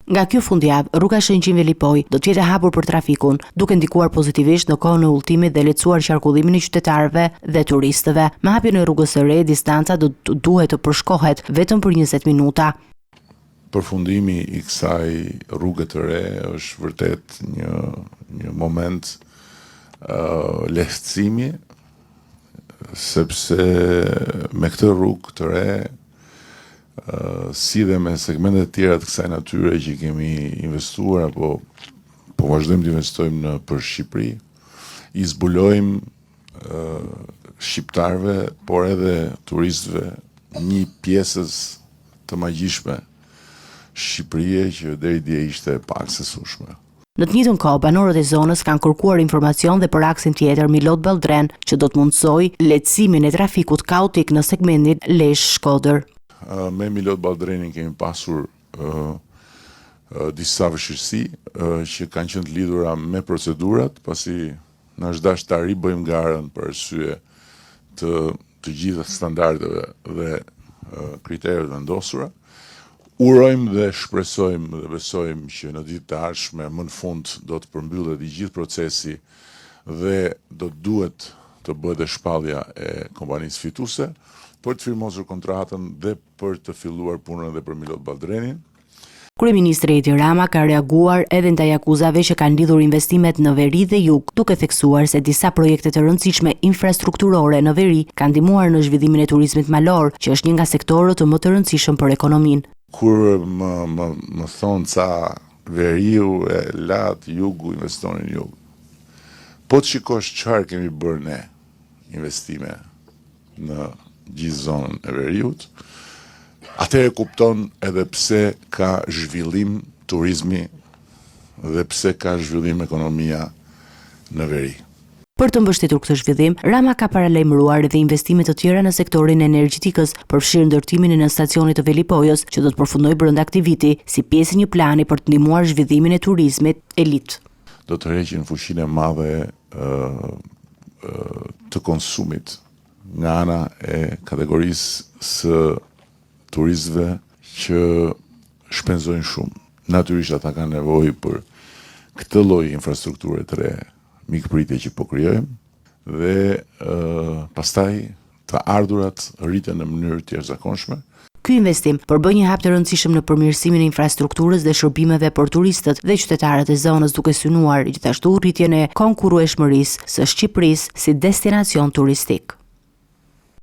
Nga kjo fundjavë, rruga Shëngjin-Velipoj do të jetë e hapur për trafikun, duke ndikuar pozitivisht në kohën e udhëtimit dhe lehtësuar qarkullimin e qytetarëve dhe turistëve. Me hapjen e rrugës së re, distanca duhet të përshkohet vetëm për 20 minuta. Përfundimi i kësaj rruge të re është vërtet një moment lehtësimi, sepse me këtë rrugë të re, si dhe me segmentet tjera të kësaj natyre që kemi investuar apo po vazhdojmë të investojmë për Shqipëri, i zbulojmë shqiptarëve, por edhe turistëve një pjesës të magjishme Shqipërie që deri dje ishte pak sesueshme. Në të njëjtën kohë, banorët e zonës kanë kërkuar informacion dhe për aksin tjetër Milot-Balldren, që do të mundsojë lehtësimin e trafikut kaotik në segmentin Lezhë-Shkodër. Me Milot-Balldrenin kemi pasur disa vështirësi që kanë qenë të lidhura me procedurat, pasi na është dashur ta ribëjmë garën për arsye të gjitha standardeve dhe kriteret vendosura. Urojmë dhe shpresojmë dhe besojmë që në ditët e ardhshme më në fund do të përmbyllet i gjithë procesi dhe do të duhet të bëhet dhe shpallja e kompanisë fituese për të firmosur kontratën dhe për të filluar punën edhe për Milot-Balldrenin. Kryeministri Edi Rama ka reaguar edhe ndaj akuzave që kanë lidhur investimet në veri dhe jug, duke theksuar se disa projekte të rëndësishme infrastrukturore në veri kanë ndihmuar në zhvillimin e turizmit malor, që është një nga sektorët më të rëndësishëm për ekonominë. Kur më thonë ca veriu e lat, jugu, investonin jug. Po të shikosh çfarë kemi bërë ne investime në gjithë zonën e veriut, atëherë kupton edhe pse ka zhvillim turizmi dhe pse ka zhvillim ekonomia në veri. Për të mbështetur këtë zhvillim, Rama ka paralajmëruar edhe investime të tjera në sektorin energjetikës, përfshirë ndërtimin e stacionit të Velipojës, që do të përfundojë brenda këtij viti, si pjesë e një plani për të ndihmuar zhvillimin e turizmit elit. Do të rreqin fuqinë e madhe të konsumit nga ana e kategorisë së turistëve që shpenzojnë shumë. Natyrisht ata kanë nevojë për këtë lloj infrastrukture të re, mikpritje që po krijojmë dhe pastaj të ardhurat rriten në mënyrë të jashtëzakonshme. Ky investim përbën një hap të rëndësishëm në përmirësimin e infrastrukturës dhe shërbimeve për turistët dhe qytetarët e zonës, duke synuar gjithashtu rritjen e konkurrueshmërisë së Shqipërisë si destinacion turistik.